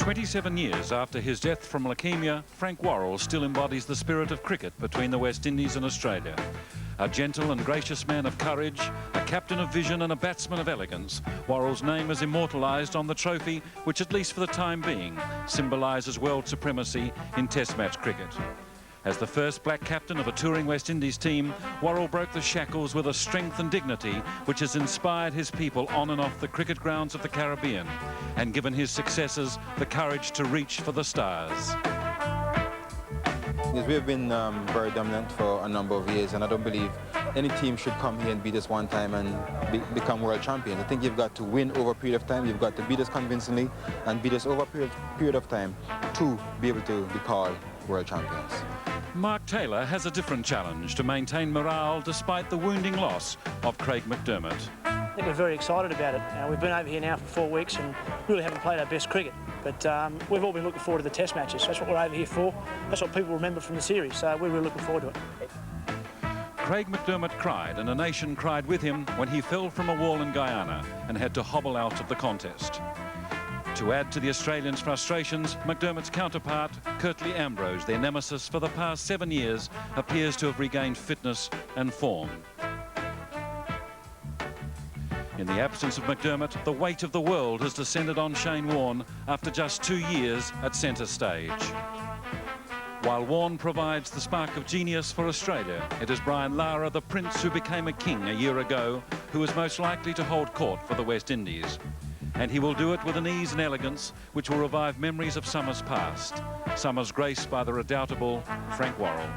27 years after his death from leukemia, Frank Worrell still embodies the spirit of cricket between the West Indies and Australia. A gentle and gracious man of courage, a captain of vision and a batsman of elegance, Worrell's name is immortalised on the trophy which, at least for the time being, symbolises world supremacy in Test match cricket. As the first black captain of a touring West Indies team, Worrell broke the shackles with a strength and dignity which has inspired his people on and off the cricket grounds of the Caribbean and given his successors the courage to reach for the stars. Yes, we've been very dominant for a number of years, and I don't believe any team should come here and beat us one time and become world champions. I think you've got to win over a period of time. You've got to beat us convincingly and beat us over a period of time to be able to be called world champions. Mark Taylor has a different challenge to maintain morale despite the wounding loss of Craig McDermott. I think we're very excited about it. We've been over here now for 4 weeks and really haven't played our best cricket. But we've all been looking forward to the Test matches. That's what we're over here for. That's what people remember from the series. So we're really looking forward to it. Craig McDermott cried, and a nation cried with him when he fell from a wall in Guyana and had to hobble out of the contest. To add to the Australians' frustrations, McDermott's counterpart, Curtly Ambrose, their nemesis for the past 7 years, appears to have regained fitness and form. In the absence of McDermott, the weight of the world has descended on Shane Warne after just 2 years at centre stage. While Warne provides the spark of genius for Australia, it is Brian Lara, the prince who became a king a year ago, who is most likely to hold court for the West Indies. And he will do it with an ease and elegance which will revive memories of summers past, summers graced by the redoubtable Frank Worrell.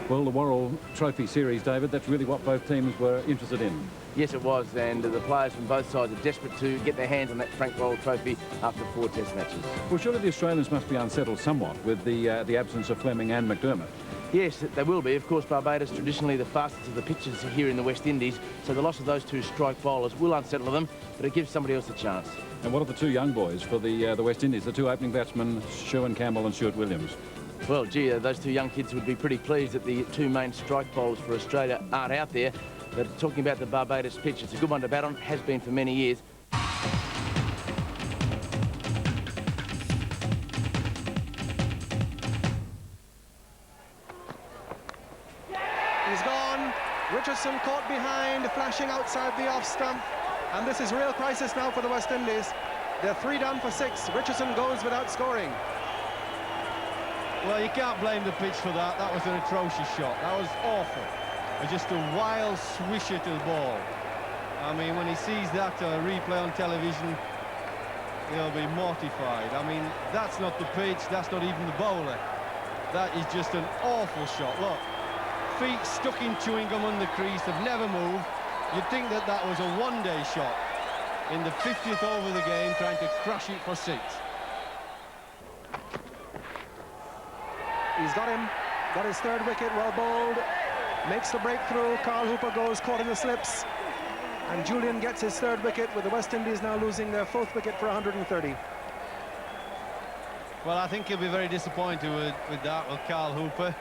Well, the Worrell Trophy Series, David, that's really what both teams were interested in. Yes, it was, and the players from both sides are desperate to get their hands on that Frank Worrell Trophy after 4 Test matches. Well, surely the Australians must be unsettled somewhat with the absence of Fleming and McDermott. Yes, they will be. Of course, Barbados traditionally the fastest of the pitches here in the West Indies, so the loss of those 2 strike bowlers will unsettle them, but it gives somebody else a chance. And what are the 2 young boys for the West Indies, the 2 opening batsmen, Sherwin Campbell and Stuart Williams? Well, gee, those 2 young kids would be pretty pleased that the 2 main strike bowlers for Australia aren't out there. But talking about the Barbados pitch, it's a good one to bat on, has been for many years. He's gone. Richardson caught behind, flashing outside the off stump. And this is real crisis now for the West Indies. They're 3 down for 6. Richardson goes without scoring. Well, you can't blame the pitch for that. That was an atrocious shot. That was awful. Just a wild swisher to the ball. I mean, when he sees that replay on television, he'll be mortified. I mean, that's not the pitch, that's not even the bowler. That is just an awful shot. Look, feet stuck in chewing gum on the crease, have never moved. You'd think that that was a one-day shot in the 50th over of the game, trying to crush it for 6. He's got him, got his 3rd wicket, well bowled. Makes the breakthrough. Carl Hooper goes caught in the slips. And Julian gets his 3rd wicket, with the West Indies now losing their 4th wicket for 130. Well, I think he'll be very disappointed with that, with Carl Hooper.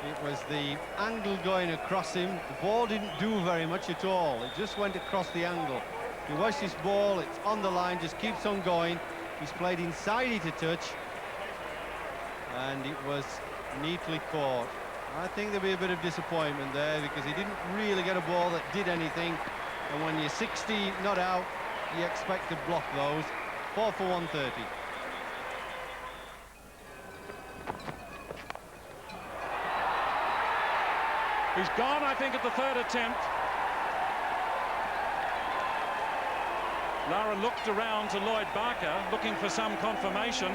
It was the angle going across him. The ball didn't do very much at all. It just went across the angle. You watch this ball, it's on the line, just keeps on going. He's played inside it a touch. And it was neatly caught. I think there'll be a bit of disappointment there because he didn't really get a ball that did anything. And when you're 60 not out, you expect to block those. 4 for 130. He's gone, I think, at the 3rd attempt. Lara looked around to Lloyd Barker, looking for some confirmation.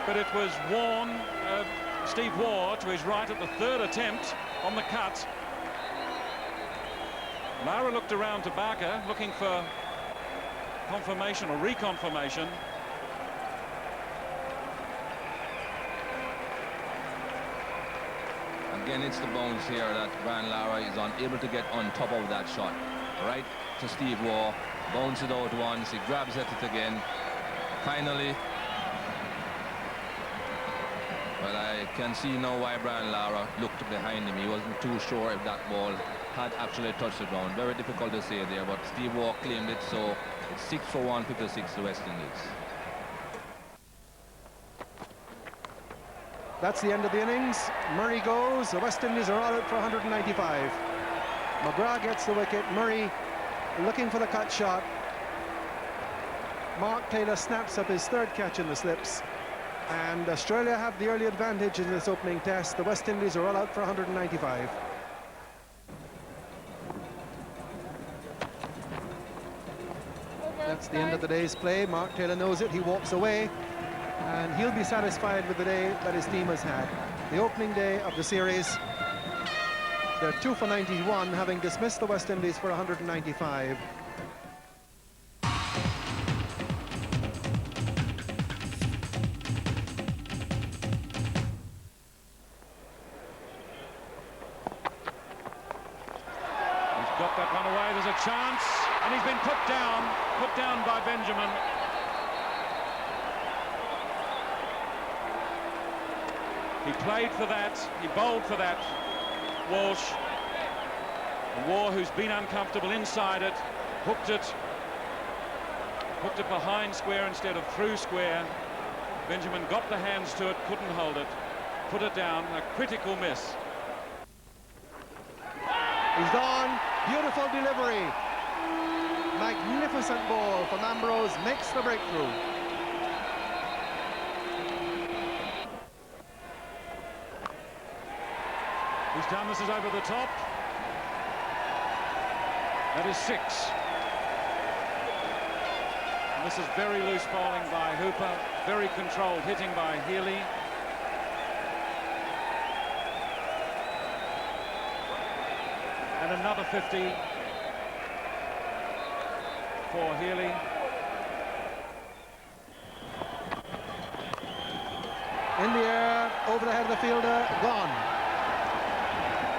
But it was Warne, Steve Waugh to his right at the 3rd attempt on the cut. Lara looked around to Barker, looking for confirmation or reconfirmation. Again, it's the bounce here that Brian Lara is unable to get on top of that shot. Right to Steve Waugh, bounce it out once, he grabs at it again. Finally, well, I can see now why Brian Lara looked behind him. He wasn't too sure if that ball had actually touched the ground. Very difficult to say there, but Steve Waugh claimed it, so It's 6 for 1, 56 to West Indies. That's the end of the innings. Murray goes. The West Indies are all out for 195. McGrath gets the wicket. Murray looking for the cut shot. Mark Taylor snaps up his third catch in the slips. And Australia have the early advantage in this opening test. The West Indies are all out for 195. That's the end of the day's play. Mark Taylor knows it. He walks away. And he'll be satisfied with the day that his team has had. The opening day of the series. They're 2 for 91, having dismissed the West Indies for 195. Got that one away, there's a chance, and he's been put down by Benjamin. He played for that, he bowled for that, Walsh. Waugh, who's been uncomfortable inside it, hooked it behind square instead of through square. Benjamin got the hands to it, couldn't hold it, put it down, a critical miss. He's gone. Beautiful delivery. Magnificent ball from Ambrose, makes the breakthrough. He's done, this is over the top. That is 6. And this is very loose bowling by Hooper, very controlled hitting by Healy. And another 50 for Healy. In the air, over the head of the fielder, gone.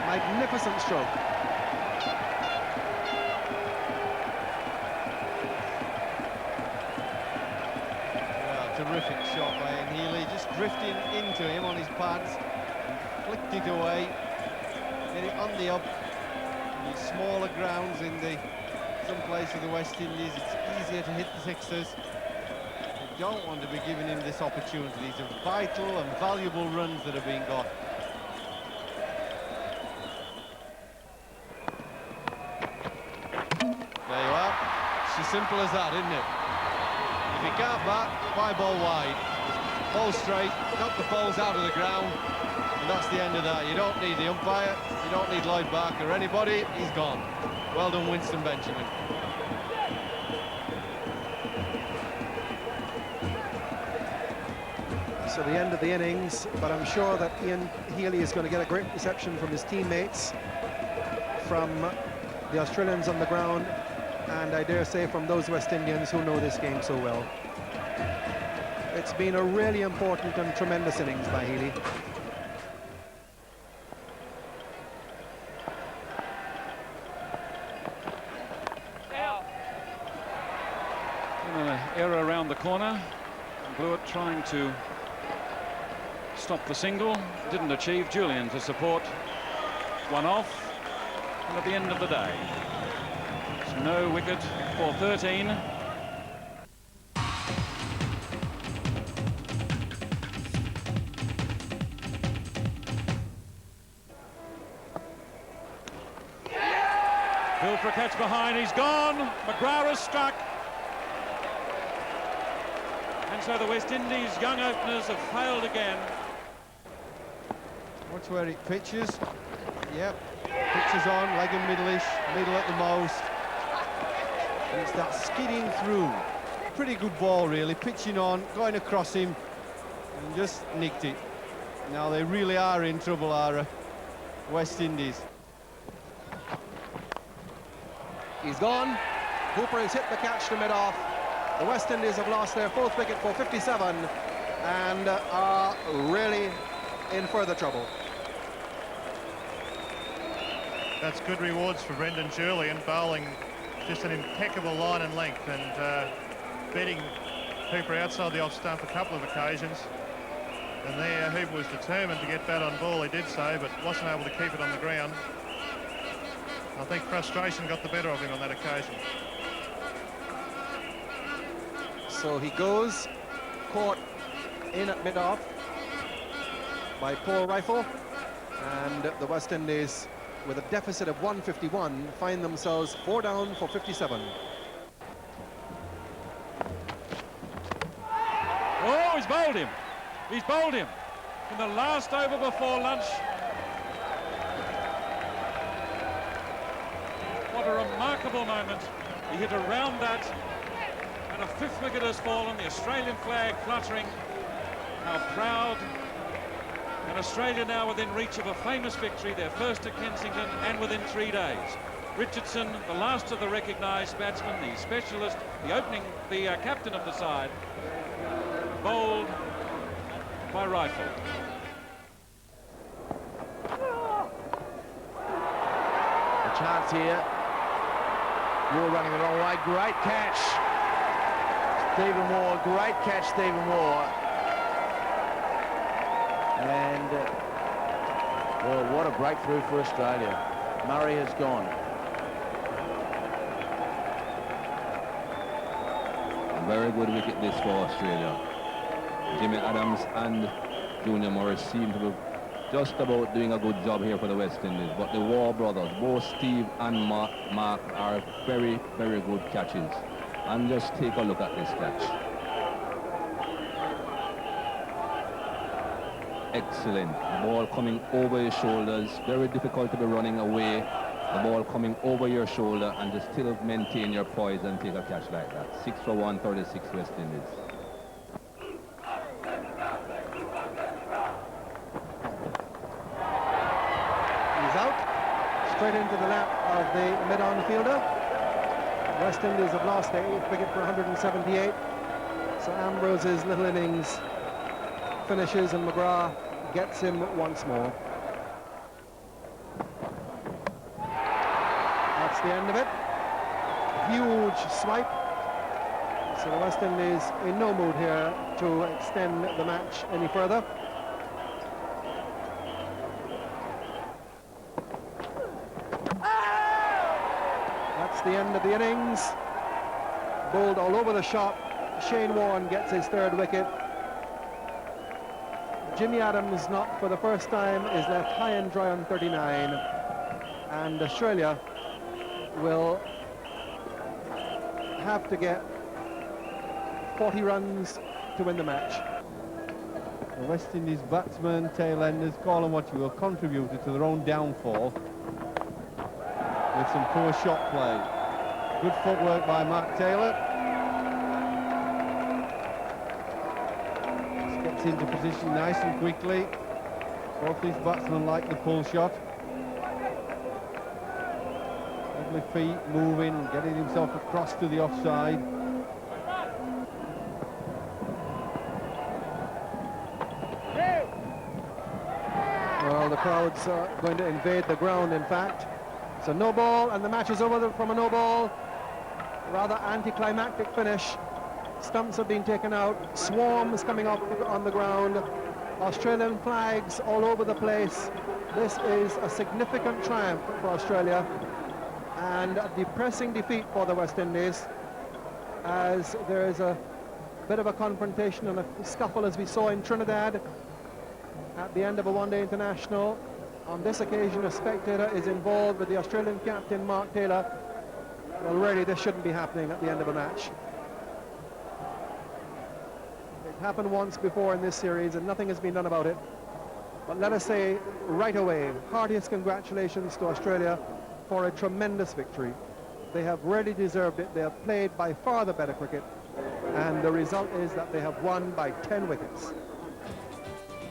Magnificent stroke. Well, terrific shot by Ian Healy, just drifting into him on his pads, flicked it away, get it on the up. These smaller grounds in some place of the West Indies, it's easier to hit the sixers. You don't want to be giving him this opportunity. These are vital and valuable runs that are being got. There you are. It's as simple as that, isn't it? If you can't bat, why bowl wide? Bowl straight, knock the balls out of the ground, and that's the end of that. You don't need the umpire, you don't need Lloyd Barker or anybody, he's gone. Well done, Winston Benjamin. So the end of the innings, but I'm sure that Ian Healy is going to get a great reception from his teammates, from the Australians on the ground, and I dare say from those West Indians who know this game so well. It's been a really important and tremendous innings by Healy. Error around the corner. Blewett trying to stop the single. Didn't achieve. Julian to support. One off. And at the end of the day, there's no wicket for 13. Hill for a catch behind. He's gone. McGrath has struck. And so the West Indies young openers have failed again. Watch where it pitches. Yep, pitches on, leg and middle-ish, middle at the most. And it's that skidding through. Pretty good ball, really, pitching on, going across him, and just nicked it. Now they really are in trouble, are West Indies. He's gone. Hooper has hit the catch to mid-off. The West Indies have lost their fourth wicket for 57 and are really in further trouble. That's good rewards for Brendan Julian, bowling just an impeccable line and length and beating Hooper outside the off stump a couple of occasions. And there Hooper was determined to get bat on ball, he did so, but wasn't able to keep it on the ground. I think frustration got the better of him on that occasion. So he goes, caught in at mid-off by Paul Rifle, and the West Indies, with a deficit of 151, find themselves 4 down for 57. Oh, he's bowled him. He's bowled him. In the last over before lunch. What a remarkable moment. He hit around that, and a 5th wicket has fallen, the Australian flag fluttering. How proud. And Australia now within reach of a famous victory, their first at Kensington, and within 3 days. Richardson, the last of the recognised batsmen, the specialist, the captain of the side, bowled by Rifle. A chance here. Moore running the wrong way. Great catch. Stephen Moore. Great catch, Stephen Moore. And, well, what a breakthrough for Australia. Murray has gone. A very good wicket this for Australia. Jimmy Adams and Junior Morris seem to be just about doing a good job here for the West Indies. But the Waugh brothers, both Steve and Mark, are very, very good catches. And just take a look at this catch. Excellent. The ball coming over your shoulders. Very difficult to be running away. The ball coming over your shoulder and just still maintain your poise and take a catch like that. 6 for 136 West Indies. He's out, straight into the lap of the mid-on fielder. West Indies have lost their 8th wicket for 178. So Ambrose's little innings finishes, and McGrath gets him once more. That's the end of it. Huge swipe. So the West Indies in no mood here to extend the match any further. That's the end of the innings. Bowled all over the shop. Shane Warne gets his 3rd wicket. Jimmy Adams, not for the first time, is left high and dry on 39. And Australia will have to get 40 runs to win the match. The West Indies batsmen, tail-enders, call them what you will, contributed to their own downfall with some poor shot play. Good footwork by Mark Taylor. Just gets into position nice and quickly. Both these batsmen like the pull shot. Lovely feet moving, getting himself across to the offside. Well, the crowds are going to invade the ground, in fact. So no ball, and the match is over from a no ball. Rather anticlimactic finish. Stumps have been taken out. Swarms coming up on the ground. Australian flags all over the place. This is a significant triumph for Australia, and a depressing defeat for the West Indies, as there is a bit of a confrontation and a scuffle, as we saw in Trinidad at the end of a one-day international. On this occasion, a spectator is involved with the Australian captain, Mark Taylor. Well, really, this shouldn't be happening at the end of a match. It happened once before in this series, and nothing has been done about it. But let us say right away, heartiest congratulations to Australia for a tremendous victory. They have really deserved it. They have played by far the better cricket, and the result is that they have won by 10 wickets.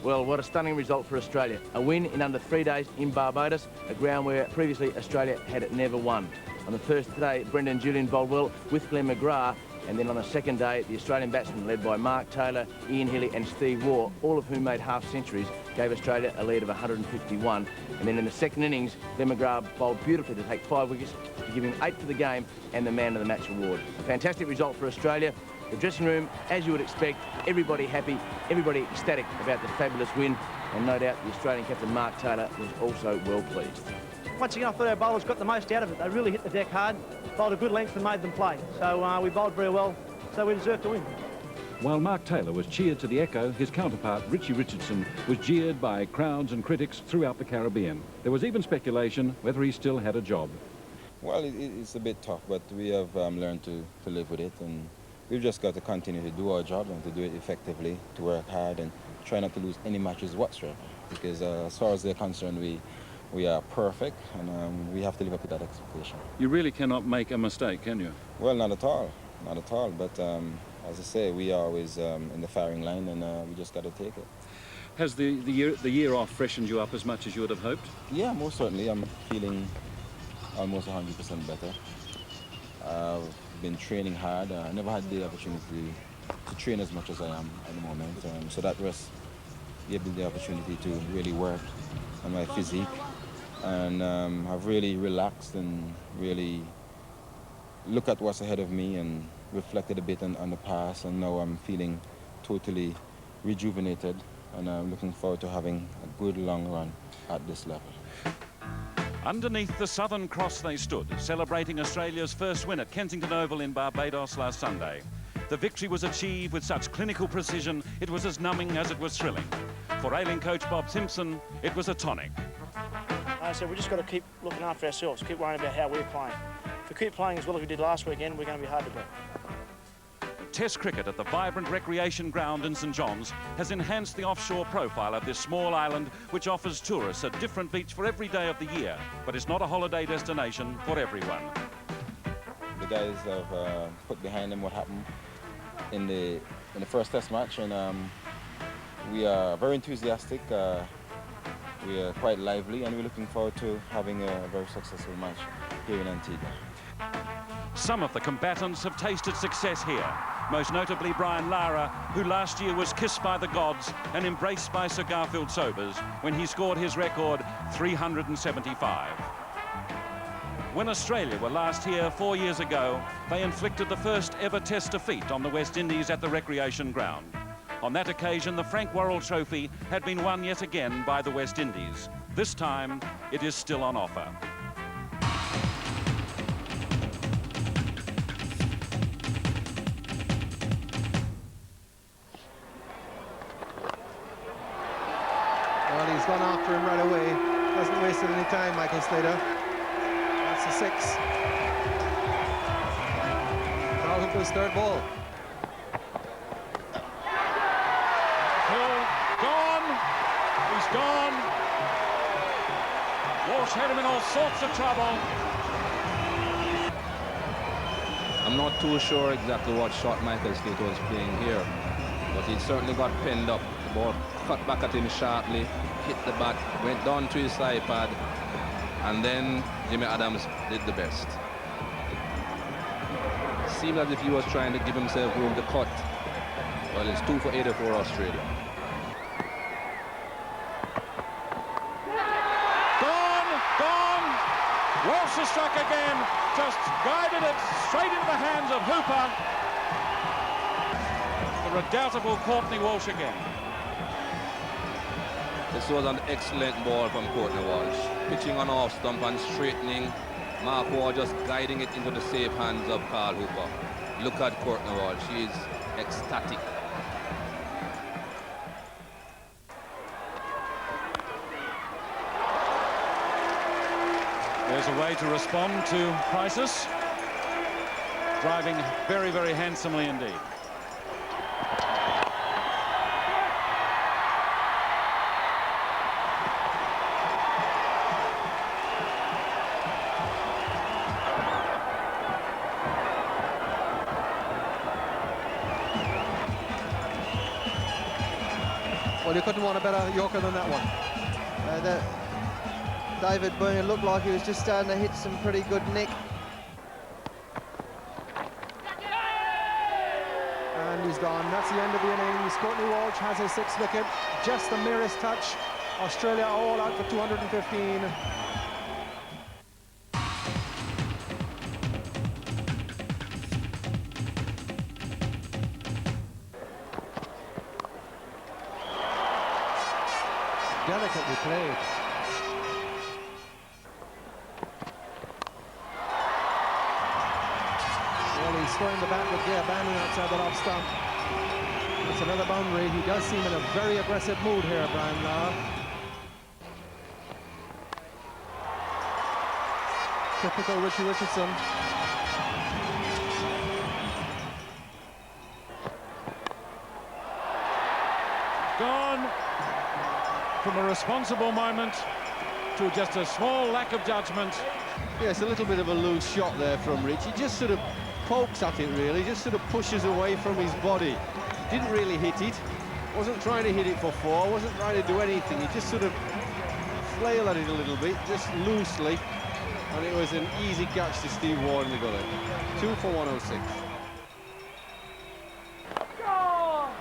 Well, what a stunning result for Australia. A win in under 3 days in Barbados, a ground where previously Australia had never won. On the first day, Brendan Julian bowled well with Glenn McGrath, and then on the second day, the Australian batsmen led by Mark Taylor, Ian Healy and Steve Waugh, all of whom made half centuries, gave Australia a lead of 151. And then in the second innings, Glenn McGrath bowled beautifully to take 5 wickets, to give him 8 for the game and the Man of the Match award. A fantastic result for Australia. The dressing room, as you would expect, everybody happy, everybody ecstatic about the fabulous win, and no doubt the Australian captain Mark Taylor was also well pleased. Once again, I thought our bowlers got the most out of it. They really hit the deck hard, bowled a good length and made them play. So we bowled very well. so we deserve to win. While Mark Taylor was cheered to the echo, his counterpart, Richie Richardson, was jeered by crowds and critics throughout the Caribbean. There was even speculation whether he still had a job. Well, it's a bit tough, but we have learned to live with it, and we've just got to continue to do our job and to do it effectively, to work hard and try not to lose any matches whatsoever. Because as far as they're concerned, we are perfect, and we have to live up to that expectation. You really cannot make a mistake, can you? Well, not at all, not at all. But as I say, we are always in the firing line, and we just got to take it. Has the year off freshened you up as much as you would have hoped? Yeah, most certainly. I'm feeling almost 100% better. I've been training hard. I never had the opportunity to train as much as I am at the moment. So that rest gave me the opportunity to really work on my physique. And I've really relaxed and really looked at what's ahead of me and reflected a bit on the past. And now I'm feeling totally rejuvenated. And I'm looking forward to having a good long run at this level. Underneath the Southern Cross they stood, celebrating Australia's first win at Kensington Oval in Barbados last Sunday. The victory was achieved with such clinical precision, it was as numbing as it was thrilling. For Ailing coach Bob Simpson, it was a tonic. I said, we just got to keep looking after ourselves, keep worrying about how we're playing. If we keep playing as well as we did last weekend, we're going to be hard to beat. Test cricket at the vibrant recreation ground in St John's has enhanced the offshore profile of this small island, which offers tourists a different beach for every day of the year, but it's not a holiday destination for everyone. The guys have put behind them what happened in the first test match, and we are very enthusiastic, we are quite lively, and we're looking forward to having a very successful match here in Antigua. Some of the combatants have tasted success here, most notably Brian Lara, who last year was kissed by the gods and embraced by Sir Garfield Sobers when he scored his record 375. When Australia were last here 4 years ago, they inflicted the first ever Test defeat on the West Indies at the recreation ground. On that occasion, the Frank Worrell Trophy had been won yet again by the West Indies. This time, it is still on offer. Well, he's gone after him right away. Hasn't wasted any time, Michael Slater. That's a 6. Carl Hooper's third ball. Hill gone. He's gone. Walsh had him in all sorts of trouble. I'm not too sure exactly what shot Michael Slater was playing here, but he certainly got pinned up. The ball cut back at him sharply, hit the bat, went down to his side pad, and then Jimmy Adams did the best. Seemed as if he was trying to give himself room to cut. Well, it's 2 for 84 Australia. Gone. Walsh has struck again, just guided it straight into the hands of Hooper. The redoubtable Courtney Walsh again. This was an excellent ball from Courtney Walsh. Pitching on off stump and straightening. Mark Waugh just guiding it into the safe hands of Carl Hooper. Look at Courtney Walsh. She is ecstatic. There's a way to respond to crisis. Driving very, very handsomely indeed. Well, you couldn't want a better Yorker than that one. David Boone looked like he was just starting to hit some pretty good nick. And he's gone. That's the end of the innings. Courtney Walsh has his 6th wicket. Just the merest touch. Australia all out for 215. Delicately played. Well, he's throwing the bat with Gay Bannon outside that off stump. It's another boundary. He does seem in a very aggressive mood here, Brian Lara. Typical Richie Richardson. Gone from a responsible moment to just a small lack of judgment. Yeah, it's a little bit of a loose shot there from Rich. He just sort of pokes at it, really, just sort of pushes away from his body. Didn't really hit it, wasn't trying to hit it for four, wasn't trying to do anything. He just sort of flailed at it a little bit, just loosely, and it was an easy catch to Steve Ward in the gully. 2 for 106.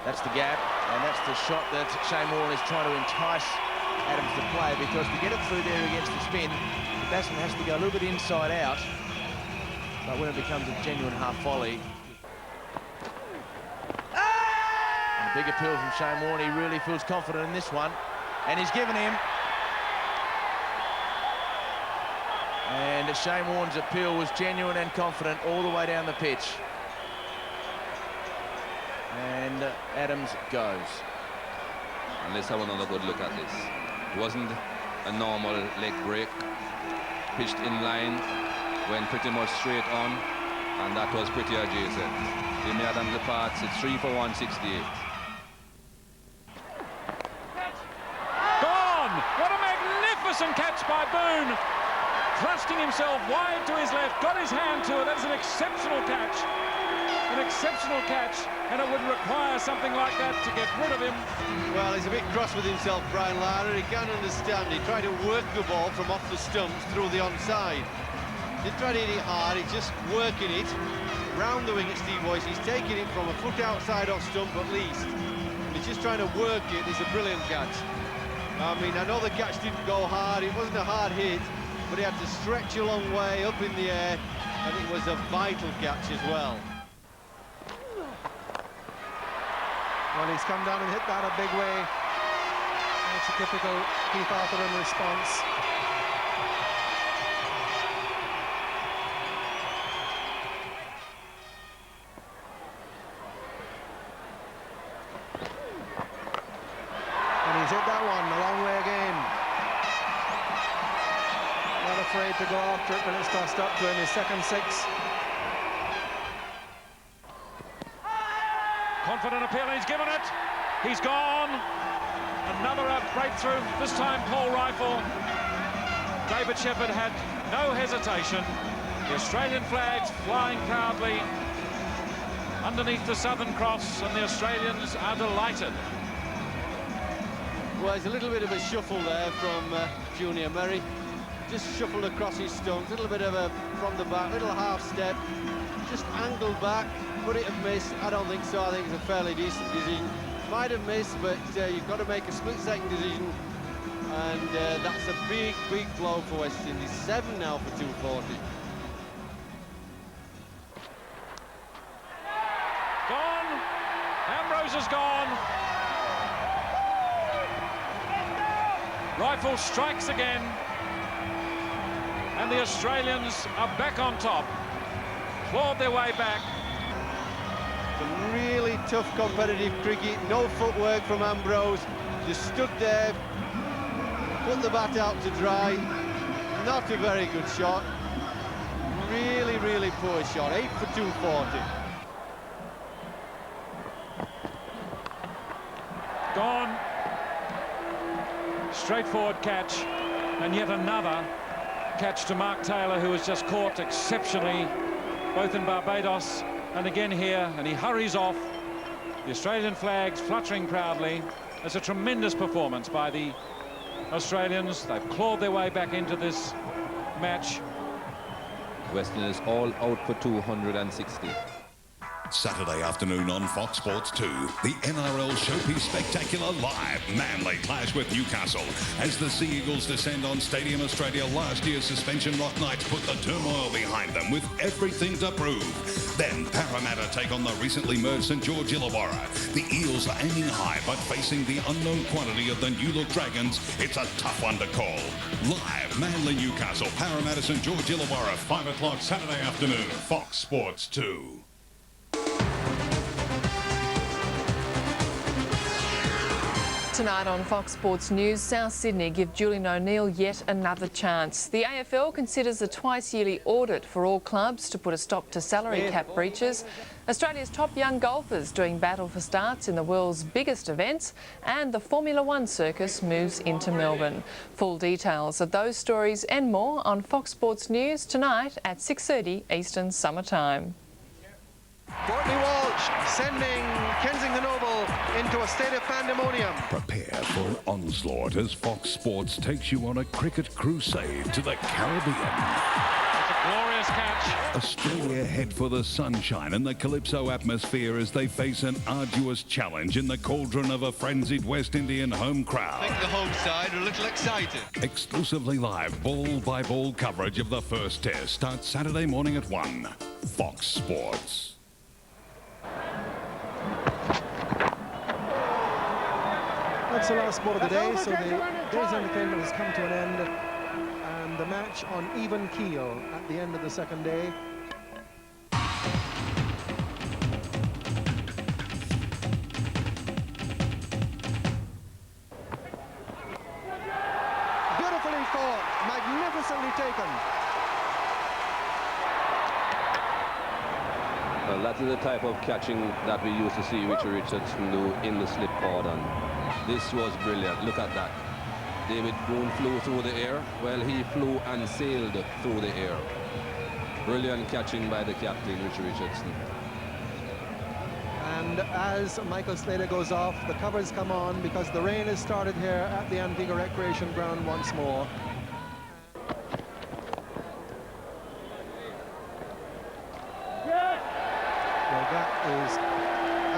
That's the gap, and that's the shot that Shane Warne is trying to entice Adams to play, because to get it through there against the spin, the batsman has to go a little bit inside out, but when it becomes a genuine half volley. And a big appeal from Shane Warne. He really feels confident in this one, and he's given him. And Shane Warne's appeal was genuine and confident all the way down the pitch. And Adams goes. And let's have another good look at this. It wasn't a normal leg break. Pitched in line, went pretty much straight on, and that was pretty adjacent. Jimmy Adams departs, it's 3 for 168. Gone! What a magnificent catch by Boone! Thrusting himself wide to his left, got his hand to it. That's an exceptional catch. An exceptional catch, and it would require something like that to get rid of him. Well, he's a bit cross with himself, Brian Lara. He can't understand. He tried to work the ball from off the stumps through the onside. He tried to hit it hard. He's just working it round the wing at Steve Boyce. He's taking it from a foot outside off stump at least. He's just trying to work it. It's a brilliant catch. I mean, I know the catch didn't go hard. It wasn't a hard hit, but he had to stretch a long way up in the air, and it was a vital catch as well. Well, he's come down and hit that a big way. It's a typical Keith Arthur response. And he's hit that one a long way again. Not afraid to go after it when it's tossed up to him, his second six. Confident appeal, and he's given it. He's gone. Another breakthrough, this time pole rifle. David Shepherd had no hesitation. The Australian flags flying proudly underneath the Southern Cross, and the Australians are delighted. Well, there's a little bit of a shuffle there from Junior Merry. Just shuffled across his stumps, a little bit of a from the back, little half step, just angled back. Would it have missed? I don't think so. I think it's a fairly decent decision. Might have missed, but you've got to make a split-second decision, and that's a big, big blow for West Indies. 7 now for 240. Gone. Ambrose is gone. Rifle strikes again, and the Australians are back on top. Clawed their way back. Some really tough competitive cricket, no footwork from Ambrose, just stood there, put the bat out to dry. Not a very good shot, really, really poor shot. 8 for 240. Gone. Straightforward catch, and yet another catch to Mark Taylor, who was just caught exceptionally, both in Barbados and again here, and he hurries off. The Australian flags fluttering proudly. It's a tremendous performance by the Australians. They've clawed their way back into this match. West Indies all out for 260. Saturday afternoon on Fox Sports 2, the NRL Showpiece Spectacular live. Manly clash with Newcastle as the Sea Eagles descend on Stadium Australia. Last year's suspension rock Knights put the turmoil behind them with everything to prove. Then Parramatta take on the recently merged St George Illawarra. The Eels are aiming high but facing the unknown quantity of the New Look Dragons. It's a tough one to call. Live, Manly Newcastle, Parramatta St George Illawarra, 5 o'clock Saturday afternoon, Fox Sports 2. Tonight on Fox Sports News, South Sydney give Julian O'Neill yet another chance. The AFL considers a twice-yearly audit for all clubs to put a stop to salary cap breaches. Australia's top young golfers doing battle for starts in the world's biggest events, and the Formula One circus moves into Melbourne. Full details of those stories and more on Fox Sports News tonight at 6:30 Eastern Summer Time. Courtney Walsh sending Kensington Oval into a state of pandemonium. Prepare for an onslaught as Fox Sports takes you on a cricket crusade to the Caribbean. It's a glorious catch. Australia head for the sunshine and the calypso atmosphere as they face an arduous challenge in the cauldron of a frenzied West Indian home crowd. I think the home side are a little excited. Exclusively live ball-by-ball coverage of the first test starts Saturday morning at 1. Fox Sports. That's the last sport of the day, so the day's entertainment has come to an end, and the match on even keel at the end of the second day. Beautifully caught, magnificently taken. Well, that is the type of catching that we used to see Richie Richardson do in the slip cordon. This was brilliant. Look at that. David Boone flew through the air. Well, he flew and sailed through the air. Brilliant catching by the captain, Richie Richardson. And as Michael Slater goes off, the covers come on because the rain has started here at the Antigua Recreation Ground once more. Well, that is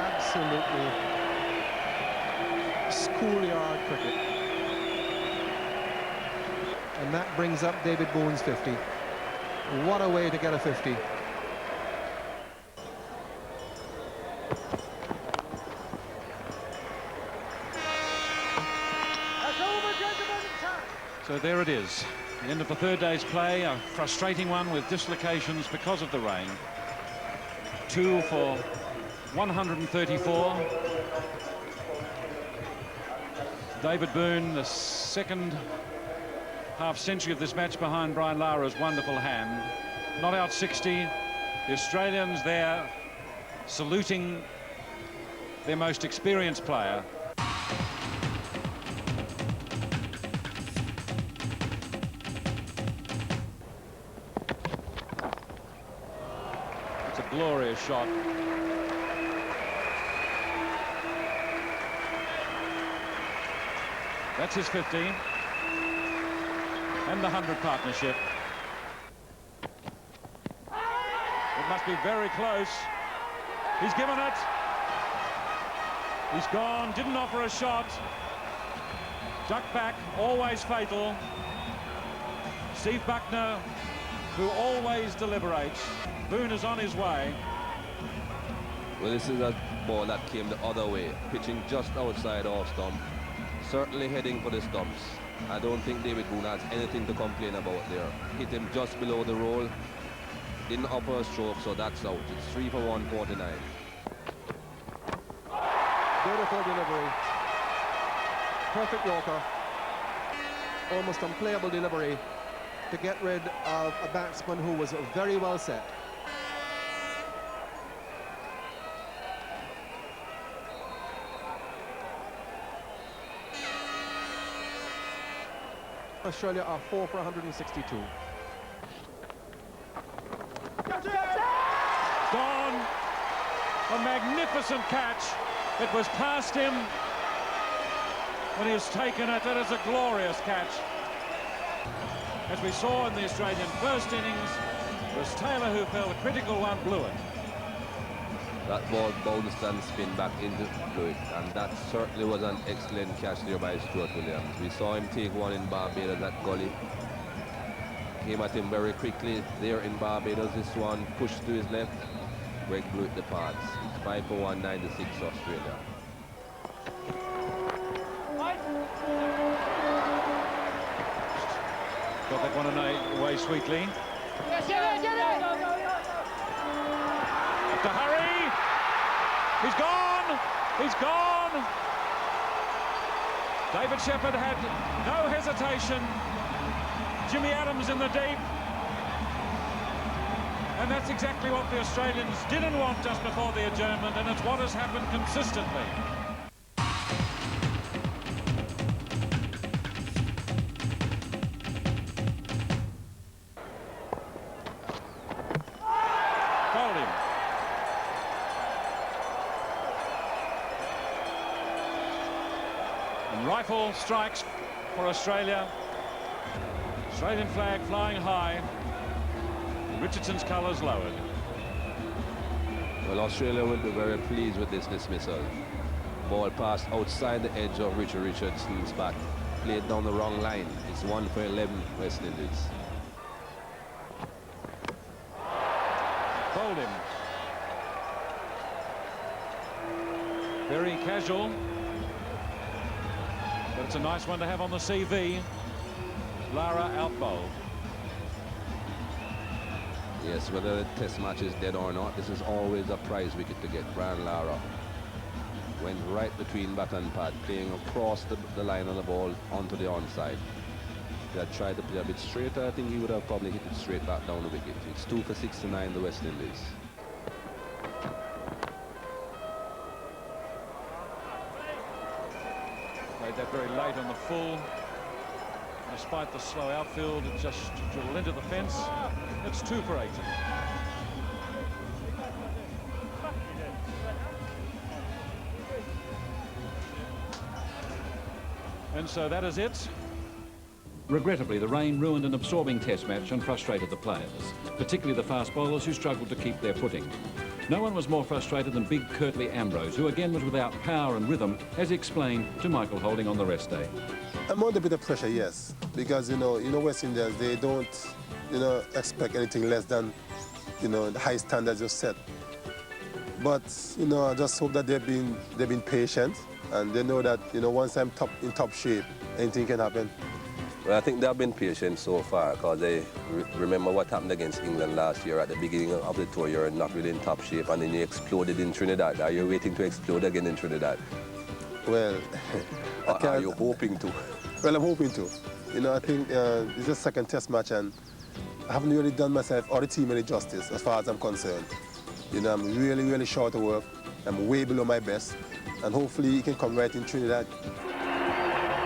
absolutely schoolyard cricket. And that brings up David Boone's 50. What a way to get a 50. So there it is, the end of the third day's play, a frustrating one with dislocations because of the rain. 2 for 134. David Boone, the second half-century of this match behind Brian Lara's wonderful hand. Not out 60. The Australians there saluting their most experienced player. It's a glorious shot. That's his 50. And the 100 partnership. It must be very close. He's given it. He's gone, didn't offer a shot. Duck back, always fatal. Steve Buckner, who always deliberates. Boone is on his way. Well, this is a ball that came the other way, pitching just outside off stump. Certainly heading for the stumps. I don't think David Boone has anything to complain about there. Hit him just below the roll. Didn't offer a stroke, so that's out. It's 3 for 149. Beautiful delivery. Perfect Yorker. Almost unplayable delivery to get rid of a batsman who was very well set. Australia are 4 for 162. Gone. A magnificent catch. It was past him when he has taken it. That is a glorious catch. As we saw in the Australian first innings, it was Taylor who fell. A critical one, blew it. That ball bounced and spin back into it, and that certainly was an excellent catch there by Stuart Williams. We saw him take one in Barbados at Gully. Came at him very quickly there in Barbados. This one pushed to his left. Greg blew it the pads. It's 5 for 196 Australia. Got that one away sweetly. Have to hurry. He's gone. He's gone. David Shepherd had no hesitation. Jimmy Adams in the deep. And that's exactly what the Australians didn't want just before the adjournment, and it's what has happened consistently. Bowled him. And rifle strikes for Australia. Australian flag flying high. Richardson's colours lowered. Well, Australia will be very pleased with this dismissal. Ball passed outside the edge of Richard Richardson's bat. Played down the wrong line. It's 1 for 11 West Indies. Bowled him. Very casual. But it's a nice one to have on the CV. Lara out-bowled. Yes, whether the test match is dead or not, this is always a prize wicket to get. Brian Lara went right between bat and pad, playing across the line on the ball onto the onside. If he had tried to play a bit straighter, I think he would have probably hit it straight back down the wicket. It's 2 for 69, the West Indies. Made that very late on the full. Despite the slow outfield, it just dribbled into the fence. It's 2 for 80. And so that is it. Regrettably, the rain ruined an absorbing test match and frustrated the players, particularly the fast bowlers who struggled to keep their footing. No one was more frustrated than big Curtly Ambrose, who again was without power and rhythm, as he explained to Michael Holding on the rest day. I'm under a bit of pressure, yes, because, you know West Indians, they don't, expect anything less than, the high standards you set. But, I just hope that they've been patient, and they know that, once I'm in top shape, anything can happen. Well, I think they've been patient so far because they remember what happened against England last year at the beginning of the tour. You're not really in top shape, and then you exploded in Trinidad. Are you waiting to explode again in Trinidad? Well, are you hoping to? Well, I'm hoping to. I think it's the second test match, and I haven't really done myself or the team any justice as far as I'm concerned. I'm really, really short of work. I'm way below my best, and hopefully it can come right in Trinidad